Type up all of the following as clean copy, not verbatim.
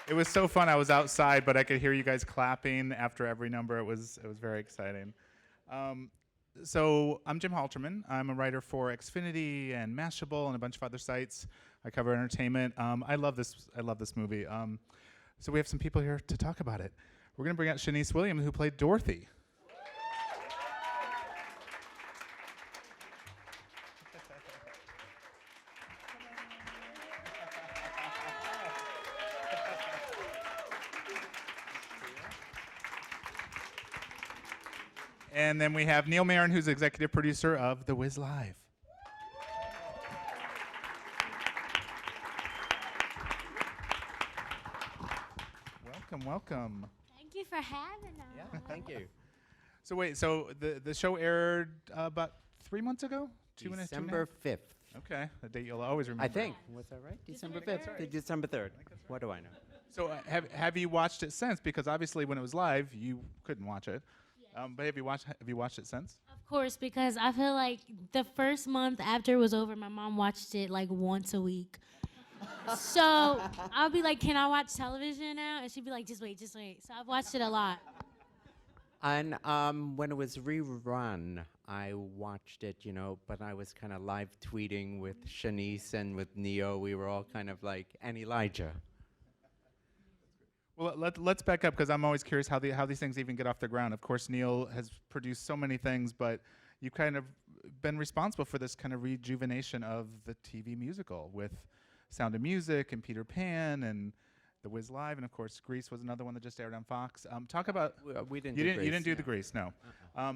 It was so fun. I was outside, but I could hear you guys clapping after every number. It was very exciting. Um, so I'm Jim Halterman. I'm a writer for Xfinity and Mashable and a bunch of other sites. I cover entertainment. I love this. I love this movie. So we have some people here to talk about it. We're going to bring out Shanice Williams, who played Dorothy. And then we have Neil Meron, who's executive producer of the WIZ Live. Welcome, welcome. Thank you for having us. Yeah, thank you. So wait, so the show aired about 3 months ago? December 5th. Okay, a date you'll always remember. I think. Was that right? December 5th. December 3rd. What do I know? So have you watched it since? Because obviously when it was live, you couldn't watch it. Yes. But have you watched it since? Of course, because I feel like the first month after it was over, my mom watched it like once a week. So I'll be like, can I watch television now? And she'd be like, just wait, just wait. So I've watched it a lot. And when it was rerun, I watched it, you know, but I was kind of live tweeting with Shanice and with Neo. We were all kind of like, and Elijah. Well, let's back up because I'm always curious how these things even get off the ground. Of course, Neil has produced so many things, but you've kind of been responsible for this kind of rejuvenation of the TV musical with Sound of Music and Peter Pan and the WIZ Live, and of course, Grease was another one that just aired on Fox. Talk about We didn't. you do didn't Grease, you didn't do no. the Grease, no.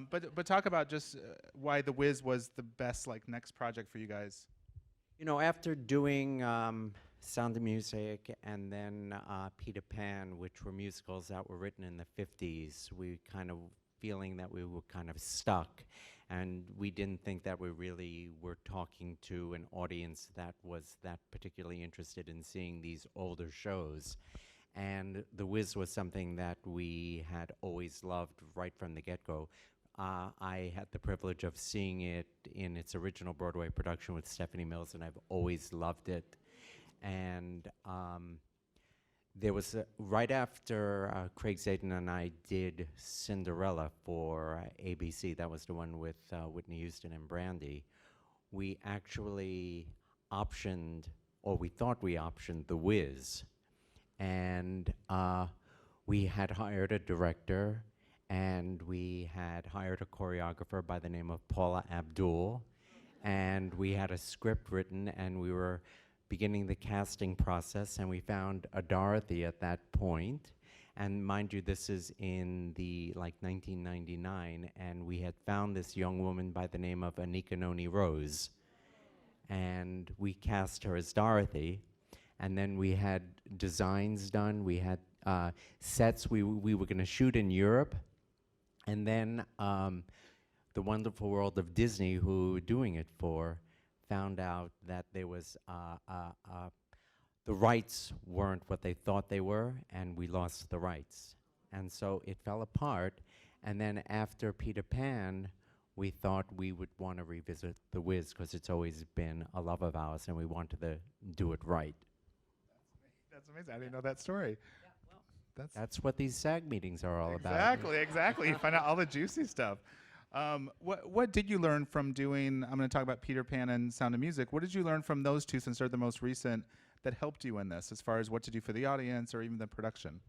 But talk about just why the WIZ was the best like next project for you guys. You know, after doing Sound of Music and then Peter Pan, which were musicals that were written in the 50s, we kind of feeling that we were kind of stuck, and we didn't think that we really were talking to an audience that was that particularly interested in seeing these older shows. And The Wiz was something that we had always loved right from the get-go. I had the privilege of seeing it in its original Broadway production with Stephanie Mills, and I've always loved it. And there was right after Craig Zadan and I did Cinderella for ABC. That was the one with Whitney Houston and Brandy. We actually optioned, or we thought we optioned, The Wiz, and we had hired a director, and we had hired a choreographer by the name of Paula Abdul, and we had a script written, and we were beginning the casting process, and we found a Dorothy at that point. And mind you, this is in the 1999, and we had found this young woman by the name of Anika Noni Rose, and we cast her as Dorothy. And then we had designs done. We had sets. We were going to shoot in Europe, and then the wonderful world of Disney, who we were doing it for, found out that there was the rights weren't what they thought they were, and we lost the rights. And so it fell apart. And then after Peter Pan, we thought we would want to revisit The Wiz because it's always been a love of ours, and we wanted to do it right. That's amazing. I didn't know that story. Yeah, well, That's what these SAG meetings are all about. Exactly. You find out all the juicy stuff. What did you learn from doing, I'm going to talk about Peter Pan and Sound of Music. What did you learn from those two, since they're the most recent, that helped you in this, as far as what to do for the audience or even the production?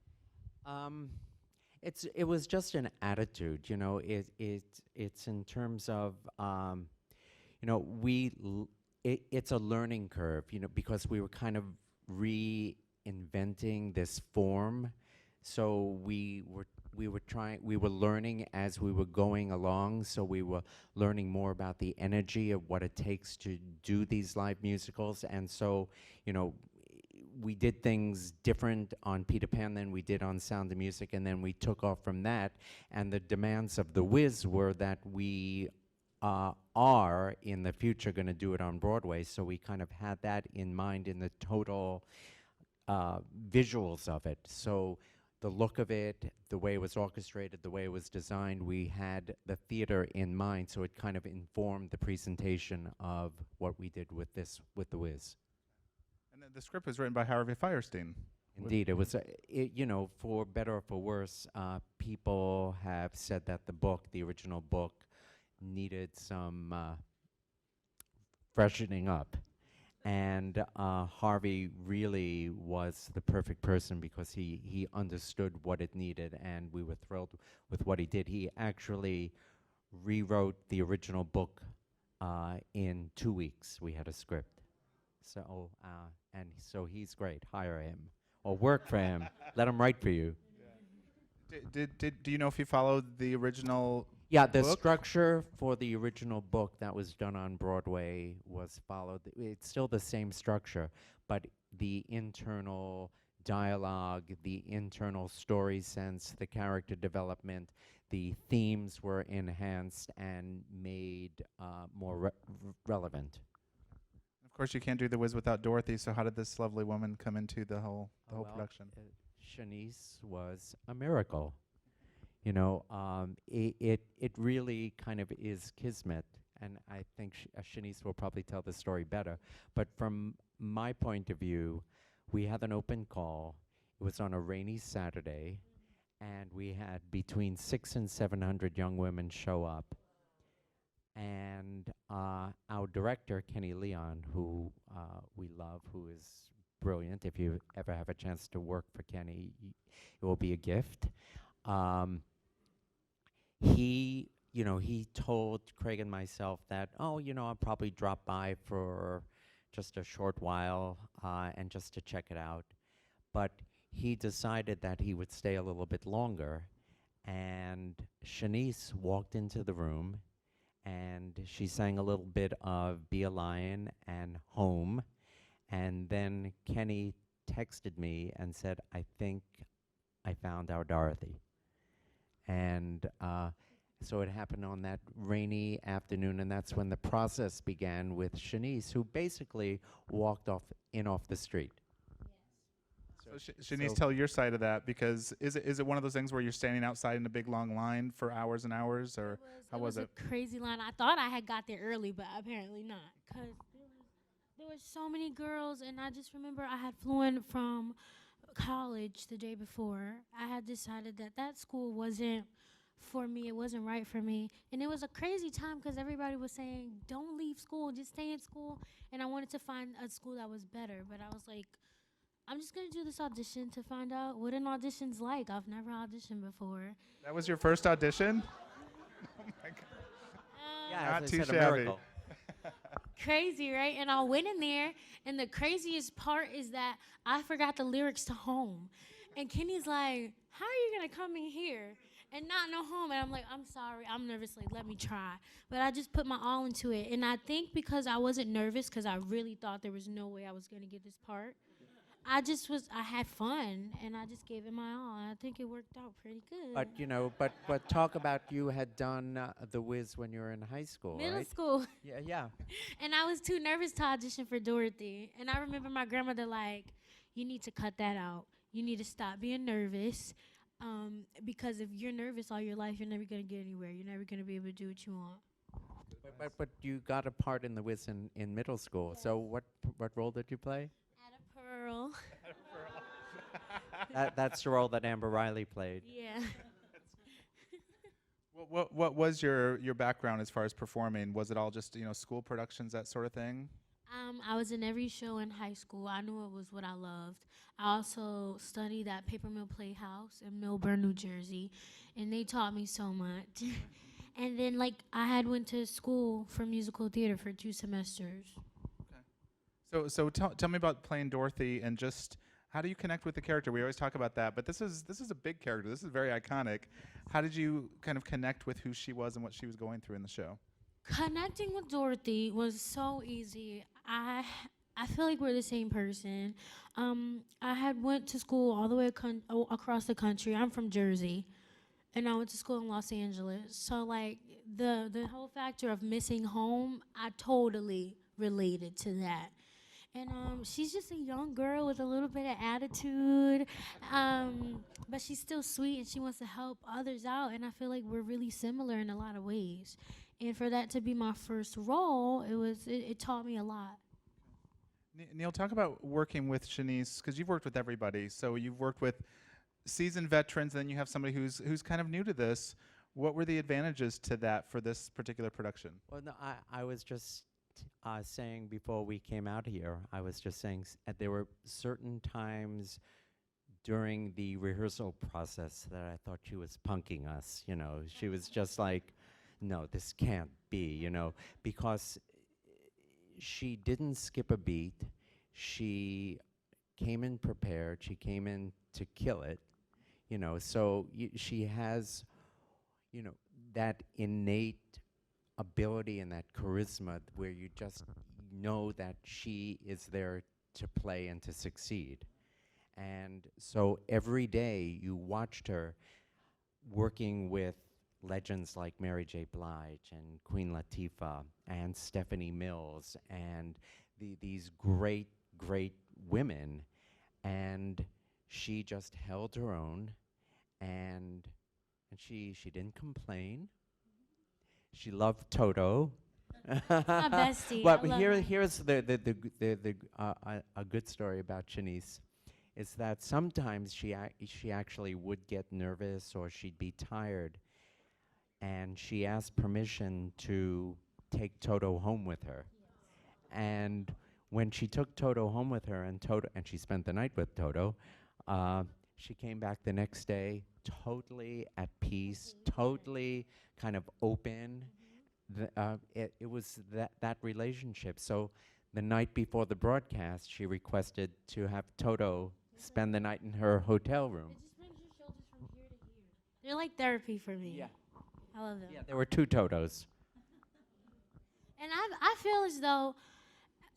It was just an attitude, you know. It's in terms of, you know, it's a learning curve, you know, because we were kind of reinventing this form. So we were learning as we were going along, so we were learning more about the energy of what it takes to do these live musicals. And so, you know, we did things different on Peter Pan than we did on Sound of Music, and then we took off from that. And the demands of The Wiz were that we are, in the future, going to do it on Broadway, so we kind of had that in mind in the total visuals of it. So the look of it, the way it was orchestrated, the way it was designed, we had the theater in mind, so it kind of informed the presentation of what we did with The Wiz. And then the script was written by Harvey Fierstein. Indeed, it was, for better or for worse, people have said that the original book, needed some freshening up. And Harvey really was the perfect person because he understood what it needed, and we were thrilled with what he did. He actually rewrote the original book in 2 weeks. We had a script. So he's great. Hire him or work for him. Let him write for you. Do you know if he followed the original? Yeah, the book? structure for the original book that was done on Broadway was followed. It's still the same structure, but the internal dialogue, the internal story sense, the character development, the themes were enhanced and made more relevant. Of course, you can't do the WIZ without Dorothy. So how did this lovely woman come into the whole Well, production? Shanice was a miracle. It really kind of is kismet, and I think Shanice will probably tell the story better. But from my point of view, we had an open call. It was on a rainy Saturday, and we had between 600 and 700 young women show up. And our director, Kenny Leon, who we love, who is brilliant. If you ever have a chance to work for Kenny, it will be a gift. He told Craig and myself that, I'll probably drop by for just a short while and just to check it out. But he decided that he would stay a little bit longer. And Shanice walked into the room and she sang a little bit of Be a Lion and Home. And then Kenny texted me and said, I think I found our Dorothy. And so it happened on that rainy afternoon, and that's when the process began with Shanice, who basically walked off the street. So Shanice, tell your side of that, because is it one of those things where you're standing outside in a big long line for hours and hours, or how was it? It was a crazy line. I thought I had got there early, but apparently not, because there were so many girls, and I just remember I had flown from college the day before. I had decided that school wasn't for me. It wasn't right for me. And it was a crazy time because everybody was saying, don't leave school, just stay in school. And I wanted to find a school that was better. But I was like, I'm just going to do this audition to find out what an audition's like. I've never auditioned before. That was your first audition? Oh my God. Yeah, Not as I too said, a shabby. miracle. Crazy, right? And I went in there, and the craziest part is that I forgot the lyrics to Home. And Kenny's like, how are you going to come in here and not know Home? And I'm like, I'm sorry, I'm nervous, like, let me try. But I just put my all into it. And I think because I wasn't nervous, because I really thought there was no way I was going to get this part, I had fun, and I just gave it my all. I think it worked out pretty good. But talk about, you had done the WIZ when you were in high school, Middle right? school. Yeah. And I was too nervous to audition for Dorothy. And I remember my grandmother like, you need to cut that out. You need to stop being nervous. Because if you're nervous all your life, you're never going to get anywhere. You're never going to be able to do what you want. But you got a part in the WIZ in middle school. Yes. So what role did you play? Add a pearl. That's the role that Amber Riley played. Yeah. What was your background as far as performing? Was it all just school productions, that sort of thing? I was in every show in high school. I knew it was what I loved. I also studied at Paper Mill Playhouse in Millburn, New Jersey, and they taught me so much. And then I had went to school for musical theater for 2 semesters. Okay. So tell me about playing Dorothy, and just how do you connect with the character? We always talk about that, but this is a big character. This is very iconic. How did you kind of connect with who she was and what she was going through in the show? Connecting with Dorothy was so easy. I feel like we're the same person. I had went to school all the way across the country. I'm from Jersey, and I went to school in Los Angeles. So the whole factor of missing home, I totally related to that. And she's just a young girl with a little bit of attitude, but she's still sweet and she wants to help others out. And I feel like we're really similar in a lot of ways. And for that to be my first role, it taught me a lot. Neil, talk about working with Shanice, because you've worked with everybody. So you've worked with seasoned veterans, then you have somebody who's kind of new to this. What were the advantages to that for this particular production? Well, no, I was just saying before we came out here, I was just saying there were certain times during the rehearsal process that I thought she was punking us, you know. She was just like, no, this can't be, you know, because she didn't skip a beat. She came in prepared. She came in to kill it, you know. So she has, you know, that innate ability and that charisma where you just know that she is there to play and to succeed. And so every day you watched her working with legends like Mary J. Blige and Queen Latifah and Stephanie Mills and these great, great women. And she just held her own, and she didn't complain. She loved Toto. My bestie. But I love here, her. here's a good story about Shanice, is that sometimes she actually would get nervous or she'd be tired, and she asked permission to take Toto home with her. And when she took Toto home with her, and she spent the night with Toto, she came back the next day totally at peace, totally kind of open. It was that relationship. So the night before the broadcast, she requested to have Toto spend the night in her hotel room. It just brings your shoulders from here to here. They're like therapy for me. Yeah. I love them. Yeah, there were 2 Totos. And I feel as though,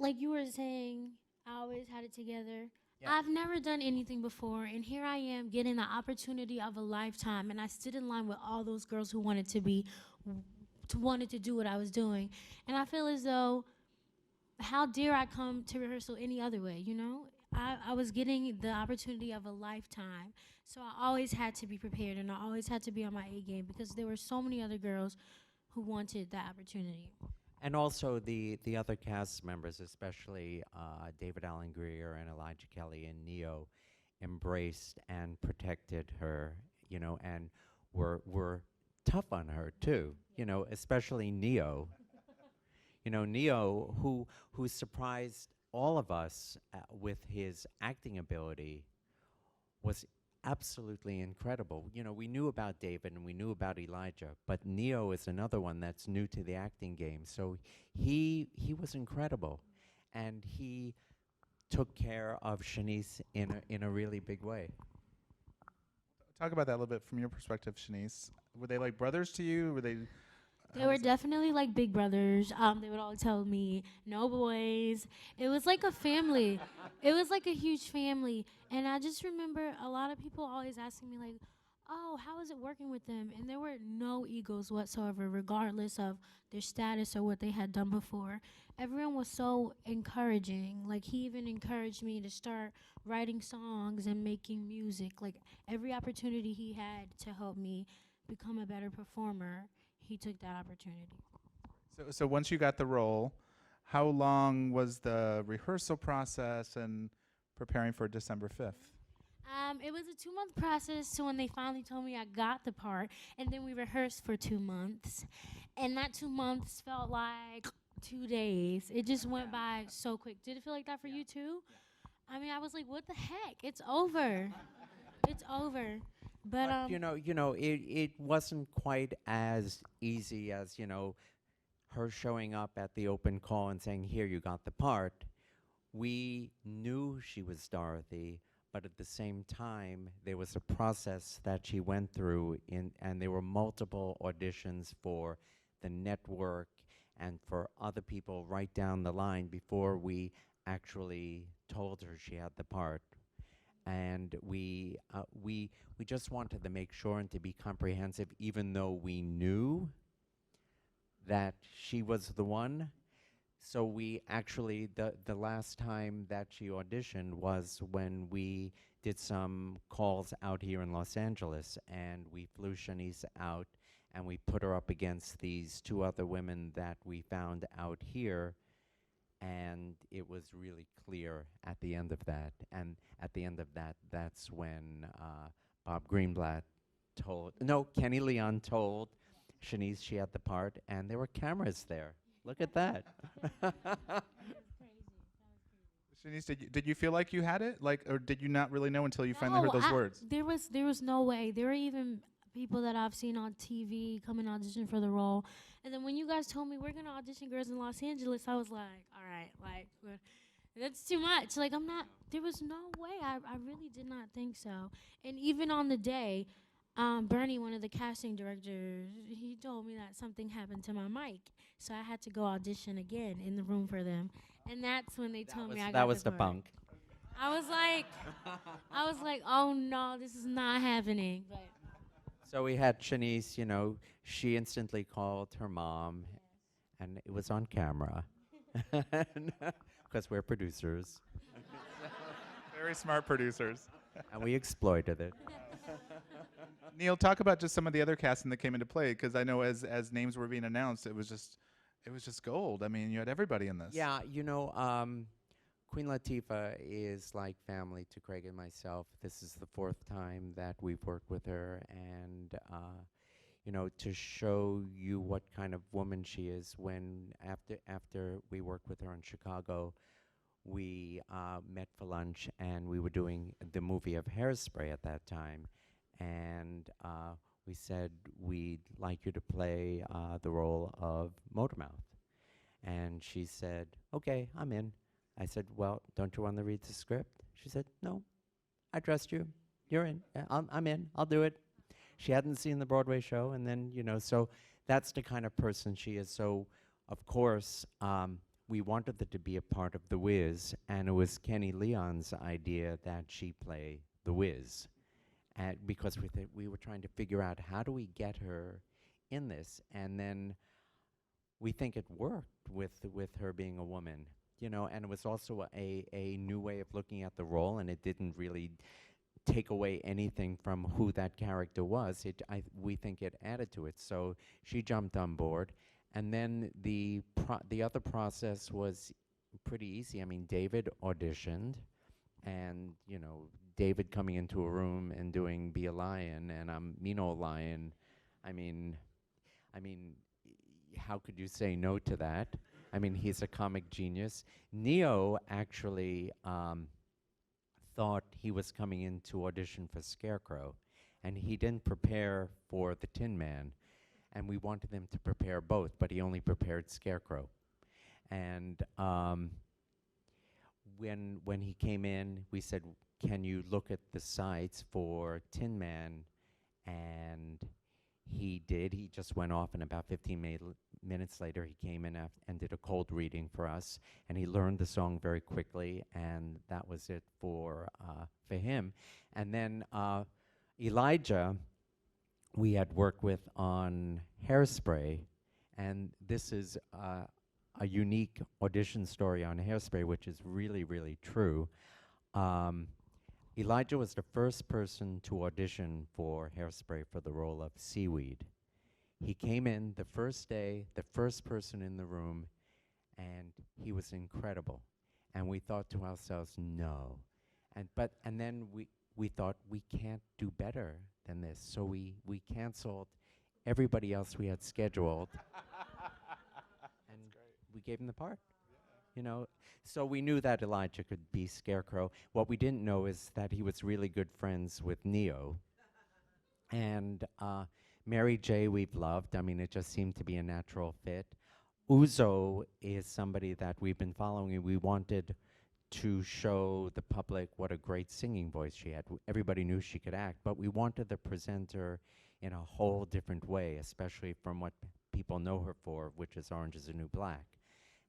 like you were saying, I always had it together. Yeah. I've never done anything before, and here I am getting the opportunity of a lifetime, and I stood in line with all those girls who wanted to do what I was doing. And I feel as though, how dare I come to rehearsal any other way, you know? I was getting the opportunity of a lifetime. So I always had to be prepared, and I always had to be on my A game, because there were so many other girls who wanted that opportunity. And also the other cast members, especially David Allen Greer and Elijah Kelly and Neo, embraced and protected her, you know, and were tough on her too, you know, especially Neo. You know, Neo, who surprised all of us with his acting ability, was absolutely incredible. You know, we knew about David and we knew about Elijah, but Neo is another one that's new to the acting game. So he was incredible, and he took care of Shanice in a really big way. Talk about that a little bit from your perspective, Shanice. Were they like brothers to you? Were they? They how were was it? definitely like big brothers. They would all tell me, no boys. It was like a family. It was like a huge family. And I just remember a lot of people always asking me, like, oh, how is it working with them? And there were no egos whatsoever, regardless of their status or what they had done before. Everyone was so encouraging. Like, he even encouraged me to start writing songs and making music. Like, every opportunity he had to help me become a better performer, he took that opportunity. So once you got the role, how long was the rehearsal process and preparing for December 5th? It was a 2-month process to when they finally told me I got the part, and then we rehearsed for 2 months. And that 2 months felt like 2 days. It just went by so quick. Did it feel like that for you too? I mean, I was like, what the heck? It's over. It's over. But you know, it wasn't quite as easy as, you know, her showing up at the open call and saying, here, you got the part. We knew she was Dorothy, but at the same time, there was a process that she went through, and there were multiple auditions for the network and for other people right down the line before we actually told her she had the part. And we just wanted to make sure and to be comprehensive, even though we knew that she was the one. So we actually, the last time that she auditioned was when we did some calls out here in Los Angeles, and we flew Shanice out, and we put her up against these 2 other women that we found out here. And it was really clear at the end of that. And at the end of that, that's when Bob Greenblatt Kenny Leon told Shanice she had the part, and there were cameras there. Look at that. Shanice, did you feel like you had it, like, or did you not really know until you finally No, heard those words? There was no way. There were even people that I've seen on TV come and audition for the role, and then when you guys told me we're gonna audition girls in Los Angeles, I was like, all right, like that's too much. Like I'm not. There was no way. I really did not think so. And even on the day, Bernie, one of the casting directors, he told me that something happened to my mic, so I had to go audition again in the room for them, and that's when they told me I got that was the the part. bunk. I was like, oh no, this is not happening. But So we had Shanice, she instantly called her mom, and it was on camera, because we're producers, Very smart producers. and we exploited it. Neil, talk about just some of the other casting that came into play, because I know as names were being announced, it was just gold. I mean, you had everybody in this. Yeah, Queen Latifah is like family to Craig and myself. This is the 4th time that we've worked with her, and to show you what kind of woman she is, when after we worked with her in Chicago, we met for lunch, and we were doing the movie of Hairspray at that time, and we said we'd like you to play the role of Motormouth, and she said, "Okay, I'm in." I said, "Well, don't you want to read the script?" She said, "No, I trust you. You're in. Yeah, I'm in. I'll do it." She hadn't seen the Broadway show, and then, so that's the kind of person she is. So, of course, we wanted her to be a part of the WIZ, and it was Kenny Leon's idea that she play the WIZ, because we were trying to figure out how do we get her in this, and then we think it worked with her being a woman. And it was also a new way of looking at the role, and it didn't really take away anything from who that character was. We think it added to it. So she jumped on board, and then the other process was pretty easy. I mean, David auditioned, and David coming into a room and doing Be a Lion, and I'm Mean Old Lion. I mean, how could you say no to that? I mean, he's a comic genius. Neo actually thought he was coming in to audition for Scarecrow, and he didn't prepare for the Tin Man, and we wanted him to prepare both, but he only prepared Scarecrow. And when he came in, we said, "Can you look at the sides for Tin Man?" And he did. He just went off, and about 15 minutes later, he came in and did a cold reading for us, and he learned the song very quickly, and that was it for him. And then Elijah, we had worked with on Hairspray, and this is a unique audition story on Hairspray, which is really, really true. Elijah was the first person to audition for Hairspray for the role of Seaweed. He came in the first day, the first person in the room, and he was incredible. And we thought to ourselves, no. And then we thought, we can't do better than this. So we canceled everybody else we had scheduled, and we gave him the part. So we knew that Elijah could be Scarecrow. What we didn't know is that he was really good friends with Neo. And Mary J. we've loved. I mean, it just seemed to be a natural fit. Uzo is somebody that we've been following, and we wanted to show the public what a great singing voice she had. Everybody knew she could act, but we wanted to present her in a whole different way, especially from what people know her for, which is Orange is the New Black.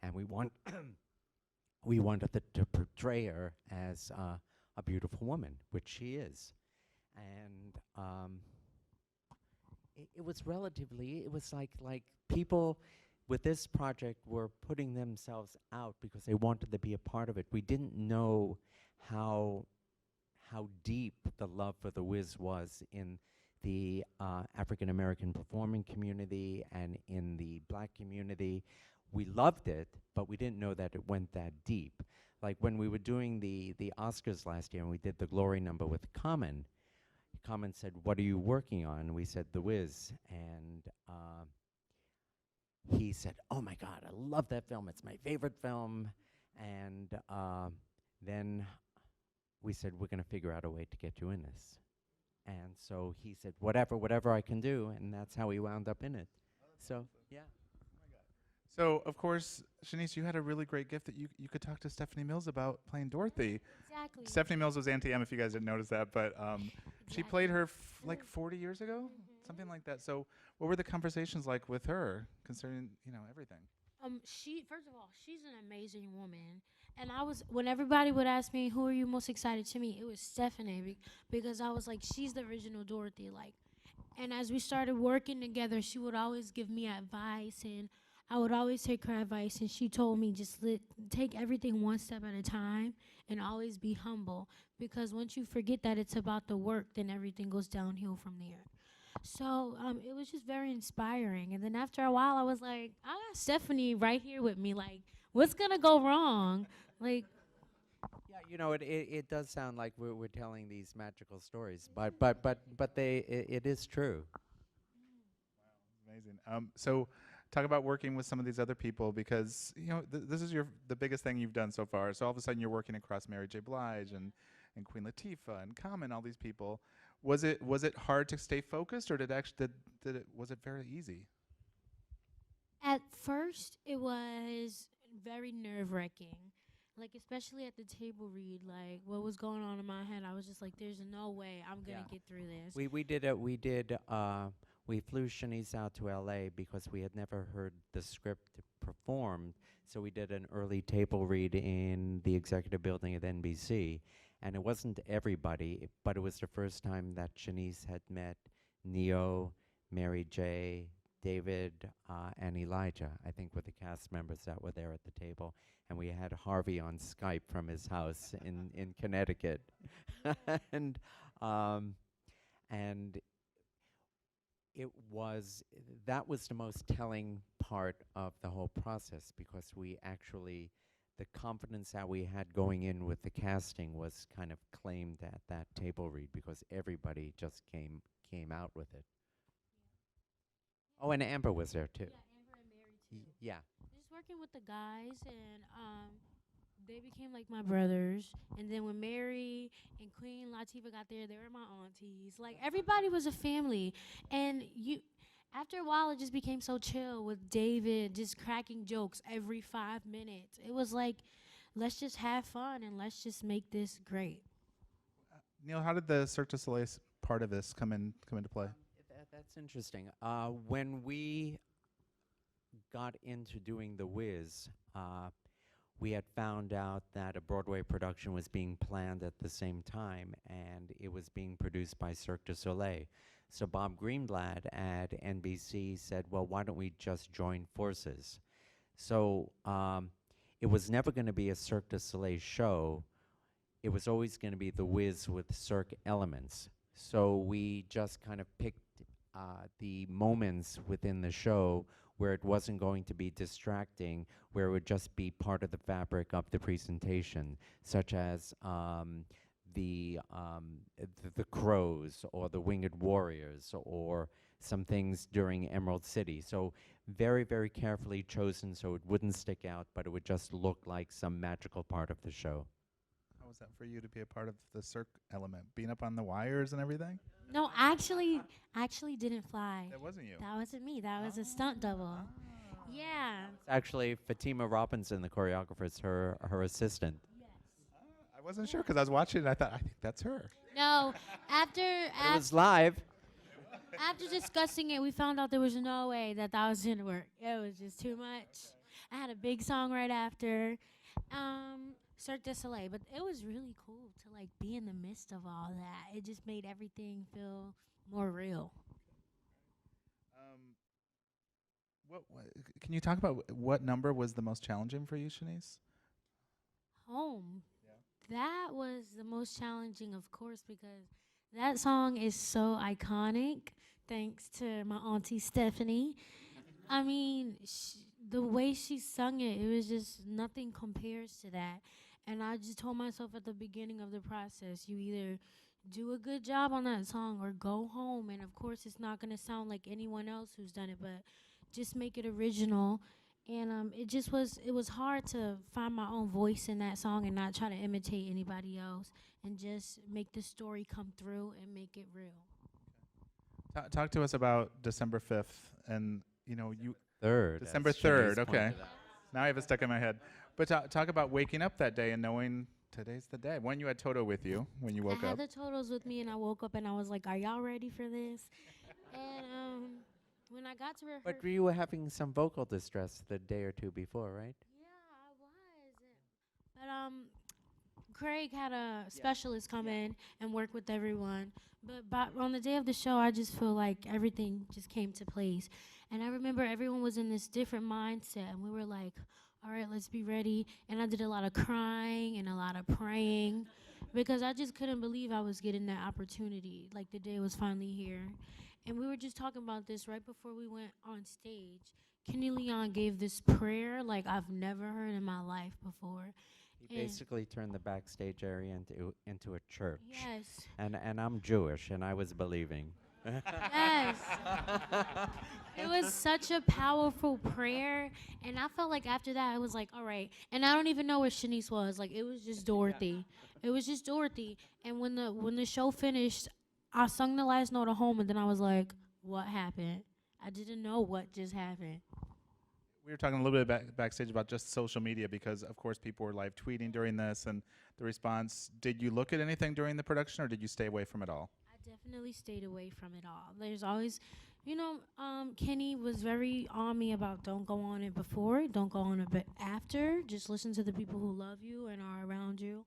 And we wanted to portray her as a beautiful woman, which she is. And it was like people with this project were putting themselves out because they wanted to be a part of it. We didn't know how deep the love for the WIZ was in the African American performing community and in the Black community. we loved it, but we didn't know that it went that deep. Like when we were doing the Oscars last year and we did the Glory number with Common said, "What are you working on?" And we said, "The Wiz." And he said, "Oh my God, I love that film. It's my favorite film." And then we said, "We're going to figure out a way to get you in this." And so he said, whatever I can do. And that's how he wound up in it. So, yeah. So, of course, Shanice, you had a really great gift that you could talk to Stephanie Mills about playing Dorothy. Exactly. Stephanie Mills was Auntie M, if you guys didn't notice that, but she Exactly. played her like 40 years ago, something like that. So, what were the conversations like with her, concerning everything? First of all, she's an amazing woman. And when everybody would ask me, who are you most excited to meet? It was Stephanie because I was like, she's the original Dorothy. Like, and as we started working together, she would always give me advice, and I would always take her advice. And she told me just take everything one step at a time and always be humble, because once you forget that it's about the work, then everything goes downhill from there. So it was just very inspiring. And then after a while, I was like, I got Stephanie right here with me. Like, what's gonna go wrong? Like, Yeah, it does sound like we're telling these magical stories, but it is true. Amazing. So, talk about working with some of these other people, because this is the biggest thing you've done so far. So all of a sudden you're working across Mary J. Blige and Queen Latifah and Common, all these people. Was it hard to stay focused, or was it very easy? at first, it was very nerve-wracking. Like, especially at the table read, like, what was going on in my head, I was just like, there's no way I'm gonna Yeah. get through this. We flew Shanice out to LA because we had never heard the script performed. So we did an early table read in the executive building at NBC. And it wasn't everybody, but it was the first time that Shanice had met Neo, Mary J., David, and Elijah, I think were the cast members that were there at the table. And we had Harvey on Skype from his house in Connecticut. and and that was the most telling part of the whole process, because the confidence that we had going in with the casting was kind of claimed at that table read, because everybody just came out with it. Oh, and Amber was there too. Yeah, Amber and Mary too. Yeah. Just working with the guys, and they became like my brothers. And then when Mary and Queen Latifah got there, they were my aunties. Like, everybody was a family. And after a while, it just became so chill with David just cracking jokes every 5 minutes. It was like, let's just have fun and let's just make this great. Neil, how did the Cirque du Soleil part of this come into play? That's interesting. When we got into doing the Wiz, we had found out that a Broadway production was being planned at the same time, and it was being produced by Cirque du Soleil. So Bob Greenblatt at NBC said, well, why don't we just join forces? So it was never going to be a Cirque du Soleil show. It was always going to be the Wiz with Cirque elements. So we just kind of picked the moments within the show where it wasn't going to be distracting, where it would just be part of the fabric of the presentation, such as the crows or the winged warriors or some things during Emerald City. So very, very carefully chosen so it wouldn't stick out, but it would just look like some magical part of the show. How was that for you to be a part of the Cirque element, being up on the wires and everything? No, actually didn't fly. That wasn't you. That wasn't me. That was a stunt double. Yeah. Actually, Fatima Robinson, the choreographer, is her assistant. I wasn't sure because I was watching it and I think that's her. No, It was live. after discussing it, we found out there was no way that was gonna work. It was just too much. I had a big song right after, Cirque du Soleil, but it was really cool to like be in the midst of all that. It just made everything feel more real. Can you talk about what number was the most challenging for you, Shanice? Home. That was the most challenging, of course, because that song is so iconic. Thanks to my auntie Stephanie. I mean, the way she sung it, it was just nothing compares to that. And I just told myself at the beginning of the process, you either do a good job on that song or go home. And of course, it's not gonna sound like anyone else who's done it, but just make it original. And it was hard to find my own voice in that song and not try to imitate anybody else, and just make the story come through and make it real. Talk to us about December 5th, and you Third. December as Shanice 3rd. Okay, pointed out. now I have it stuck in my head. But talk about waking up that day and knowing today's the day. When you had Toto with you, when you woke I had up. the totals with me, and I woke up and I was like, "Are y'all ready for this?" And when I got to rehearsal, But you were having some vocal distress the day or two before, right? yeah, I was. But Craig had a specialist come in and work with everyone. But on the day of the show, I just feel like everything just came to place. And I remember everyone was in this different mindset, and we were like, all right, let's be ready. And I did a lot of crying and a lot of praying because I just couldn't believe I was getting that opportunity. Like, the day was finally here. And we were just talking about this right before we went on stage. Kenny Leon gave this prayer like I've never heard in my life before. He basically turned the backstage area into a church. Yes. And I'm Jewish, and I was believing. Yes. It was such a powerful prayer. And I felt like after that, I was like, all right. And I don't even know where Shanice was. Like, it was just Dorothy. It was just Dorothy. And when the show finished, I sung the last note of home, and then I was like, what happened? I didn't know what just happened. We were talking a little bit backstage about just social media because, of course, people were live tweeting during this and the response. Did you look at anything during the production, or did you stay away from it all? I definitely stayed away from it all. There's always, Kenny was very on me about don't go on it before, don't go on it after. Just listen to the people who love you and are around you.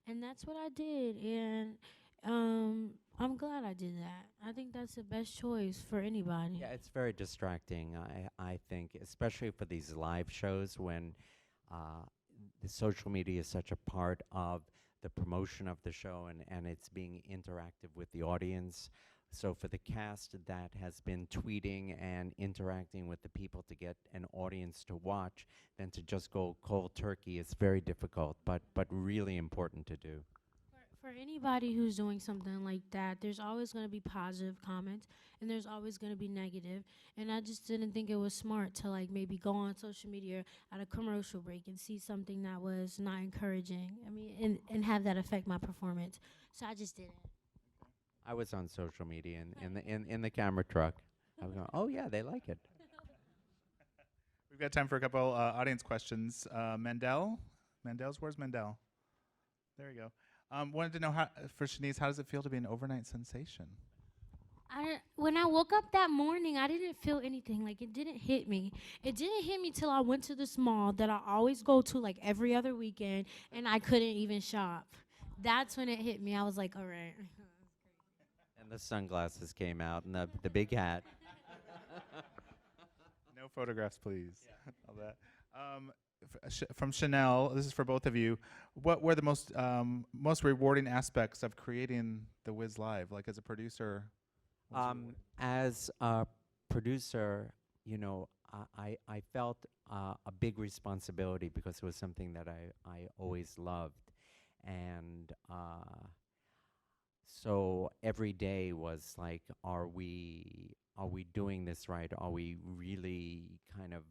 And that's what I did. And I'm glad I did that. I think that's the best choice for anybody. Yeah, it's very distracting, I think, especially for these live shows when the social media is such a part of the promotion of the show, and it's being interactive with the audience. So for the cast that has been tweeting and interacting with the people to get an audience to watch, then to just go cold turkey is very difficult, but really important to do. For anybody who's doing something like that, there's always going to be positive comments, and there's always going to be negative. And I just didn't think it was smart to like maybe go on social media at a commercial break and see something that was not encouraging. I mean, and have that affect my performance. So I just didn't. I was on social media in the camera truck. I was going, oh yeah, they like it. We've got time for a couple audience questions. Where's Mendel? There you go. Wanted to know, for Shanice, how does it feel to be an overnight sensation? When I woke up that morning, I didn't feel anything. Like, it didn't hit me. It didn't hit me till I went to this mall that I always go to like every other weekend, and I couldn't even shop. That's when it hit me. I was like, all right. And the sunglasses came out and the big hat. No photographs, please. Yeah. All that. From Chanel, this is for both of you. What were the most rewarding aspects of creating the WIZ Live? Like, as a producer? As a producer, I felt a big responsibility because it was something that I always loved. And so every day was like, are we doing this right? Are we really kind of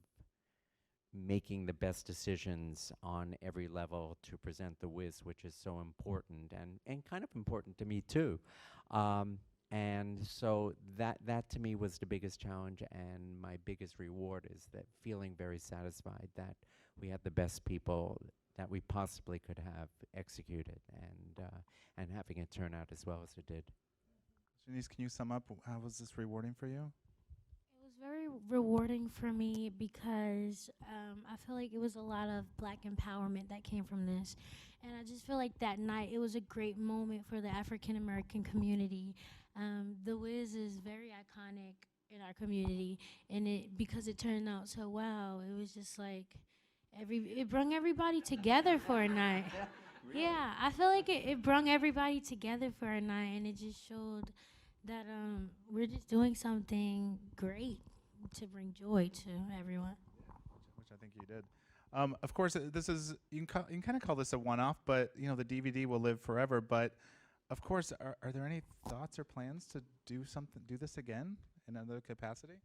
making the best decisions on every level to present the WIZ, which is so important and kind of important to me too. And so that to me was the biggest challenge, and my biggest reward is that feeling very satisfied that we had the best people that we possibly could have executed, and having it turn out as well as it did. Shanice, can you sum up how was this rewarding for you? It was very rewarding for me because I feel like it was a lot of Black empowerment that came from this. And I just feel like that night, it was a great moment for the African American community. The WIZ is very iconic in our community, and because it turned out so well, it was just like it brought everybody together for a night. Really? Yeah, I feel like it brought everybody together for a night, and it just showed that we're just doing something great to bring joy to everyone. think you did. Of course, this is you can kind of call this a one-off, but you know the DVD will live forever. But of course, are there any thoughts or plans to do this again in another capacity?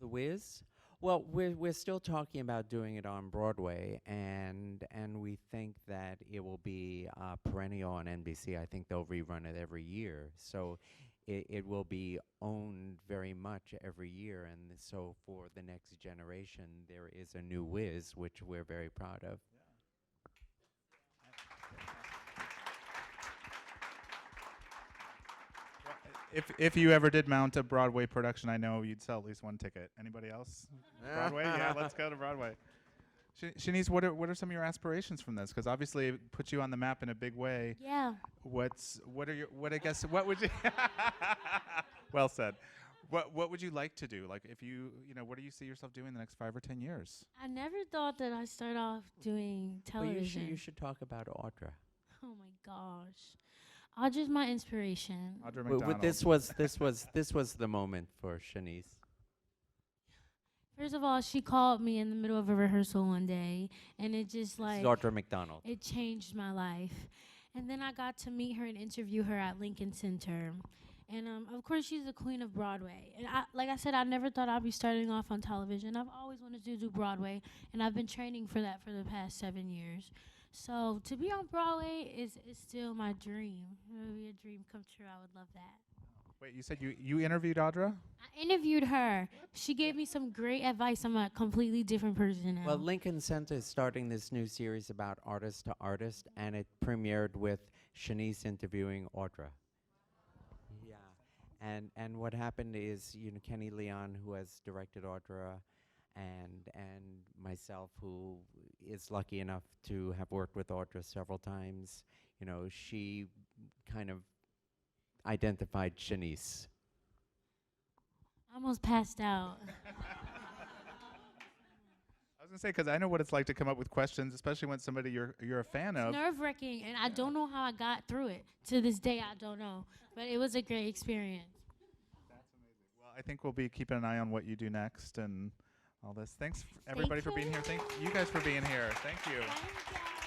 The Wiz? Well, we're still talking about doing it on Broadway, and we think that it will be perennial on NBC. I think they'll rerun it every year, so it will be owned very much every year. And so for the next generation, there is a new Wiz, which we're very proud of. If you ever did mount a Broadway production, I know you'd sell at least one ticket. Anybody else? Broadway? Yeah, let's go to Broadway. Shanice, what are some of your aspirations from this? Because obviously it puts you on the map in a big way. Yeah. What would you? Well said. What would you like to do? Like if you what do you see yourself doing in the next 5 or 10 years? I never thought that I'd start off doing Well, television. you should talk about Audra. Oh my gosh. Audra's my inspiration. Audra McDonald. This was the moment for Shanice. First of all, she called me in the middle of a rehearsal one day, and it just This is Audra McDonald. it changed my life. And then I got to meet her and interview her at Lincoln Center. And of course, she's the queen of Broadway. And like I said, I never thought I'd be starting off on television. I've always wanted to do Broadway, and I've been training for that for the past 7 years. So to be on Broadway is still my dream. It would be a dream come true. I would love that. Wait, you said you interviewed Audra? I interviewed her. She gave me some great advice. I'm a completely different person now. Well, Lincoln Center is starting this new series about artist to artist, and it premiered with Shanice interviewing Audra. Yeah, and what happened is, Kenny Leon, who has directed Audra, and myself, who is lucky enough to have worked with Audra several times, she kind of identified Shanice. I almost passed out. I was gonna say because I know what it's like to come up with questions, especially when somebody you're a fan of. It's nerve-wracking, and I don't know how I got through it. To this day, I don't know. But it was a great experience. That's amazing. Well, I think we'll be keeping an eye on what you do next and all this. Thanks everybody for being here. Thank you guys for being here. Thank you. Thank you.